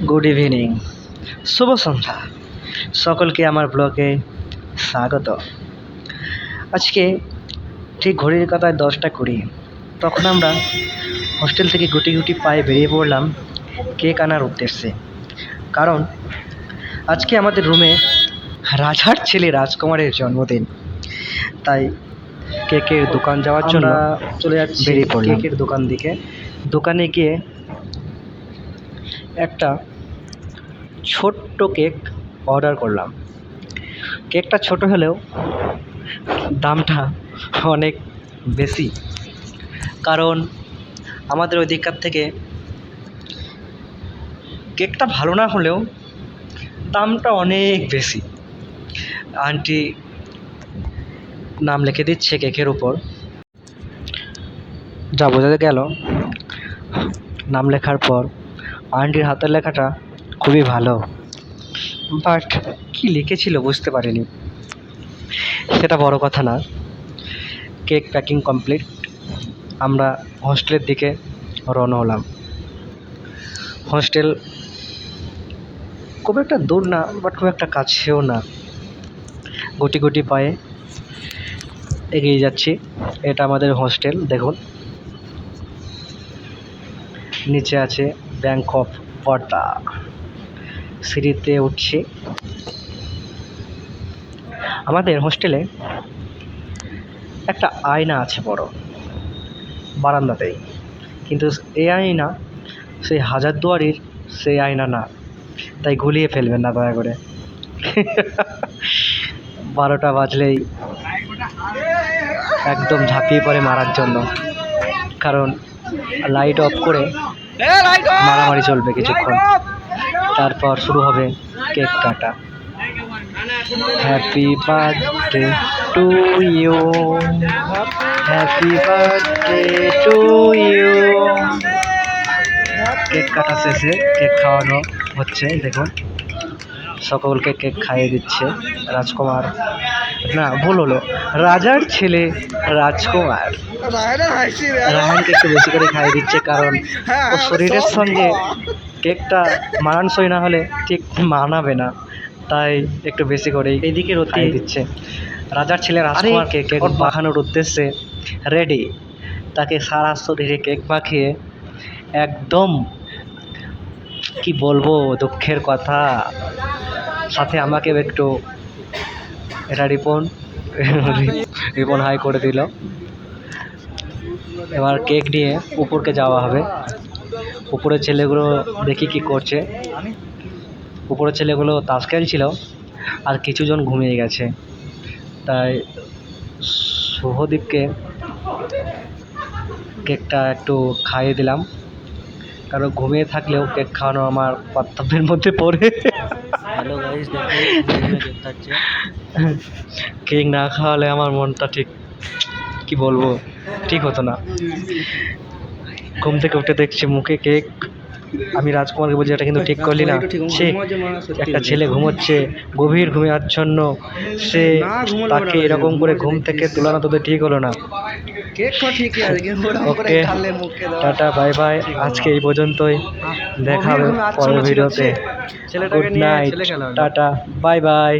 Good evening, শুভ সন্ধ্যা। সকলকে আমার ব্লগে স্বাগত। আজকে ঠিক ঘড়ির কাঁটায় 10টা 20, তখন আমরা হোস্টেল থেকে গুটি গুটি পায়ে বেরিয়ে পড়লাম কেক আনার উদ্দেশ্যে। কারণ আজকে আমাদের রুমে রাজার ছেলে রাজকুমারের জন্মদিন, তাই কেকের দোকান যাওয়ার জন্য চলে যাচ্ছি বেরিয়ে পড়লাম কেকের দোকান দিকে। দোকানে গিয়ে একটা ছোট্ট কেক অর্ডার করলাম। কেকটা ছোট হলেও দামটা অনেক বেশি, কারণ আমাদের ওই দিককার থেকে কেকটা ভালো না হলেও দামটা অনেক বেশি। আন্টি নাম লিখে দিচ্ছে কেকের উপর, যা বোঝা গেল নাম লেখার পর আন্টির হাতের লেখাটা খুবই ভালো, বাট কি লিখেছিল বুঝতে পারিনি, সেটা বড় কথা না। কেক প্যাকিং কমপ্লিট, আমরা হস্টেলের দিকে রওনা হলাম। হস্টেল খুব একটা দূর না, বাট খুব একটা কাছেও না। গুটি গুটি পায়ে এগিয়ে যাচ্ছি। এটা আমাদের হস্টেল, দেখুন নিচে আছে ব্যাংক অফ বরোদা। সিঁড়িতে উঠছি। আমাদের হোস্টেলে একটা আয়না আছে বড়, বারান্দাতেই, কিন্তু এই আয়না সেই হাজারদুয়ারির সেই আয়না না, তাই গুলিয়ে ফেলবেন না দয়া করে। 12টা বাজলেই একদম ঝাঁপিয়ে পড়ে মারার জন্য, কারণ লাইট অফ করে মারামারি চলবে কিছুক্ষণ, তারপর শুরু হবে কেক কাটা। Happy birthday to you, happy birthday to you. Cake কাটা শেষে কেক খাওয়ানো হচ্ছে, দেখুন সকলকে কেক খাইয়ে দিচ্ছে রাজকুমার, না ভুল হলো, রাজার ছেলে রাজকুমার। রায়হানকে একটু বেশি করে খাইয়ে দিচ্ছে, কারণ ও শরীরের সঙ্গে কেকটা মানানসই না হলে ঠিক মানাবে না, তাই একটু বেশি করেই এইদিকে রতি দিচ্ছে। রাজার ছেলে রাজকুমারকে কেক মাখানোর উদ্দেশ্যে রেডি। তাকে সারা শরীরে কেক মাখিয়ে একদম কি বলবো দুঃখের কথা, সাথে আমাকে একটু এটা রিপন হাই করে দিল। এবার কেক নিয়ে উপরকে যাওয়া হবে। উপরের ছেলেগুলো দেখি কি করছে। উপরের ছেলেগুলো তাস খেলছিল, আর কিছুজন ঘুমিয়ে গেছে, তাই শুভদীপকে কেকটা একটু খাইয়ে দিলাম, কারণ ঘুমিয়ে থাকলেও কেক খাওয়ানো আমার কর্তব্যের মধ্যে পড়ে। হ্যালো গাইস, কেক না খাওয়ালে আমার মনটা ঠিক কি বলবো ঠিক হতো না। ঘুম থেকে উঠে দেখছি মুখে কেক। আমি রাজকুমারকে বলছি, এটা কিন্তু ঠিক করলি না। সে একটা ছেলে ঘুমোচ্ছে, গভীর ঘুমে আচ্ছন্ন, সে তাকে এরকম করে ঘুম থেকে তোলানো তোদের ঠিক হলো না। ওকে, টাটা, বাই বাই। আজকে এই পর্যন্তই, দেখা হবে পরের ভিডিওতে। Good night, tata, bye bye.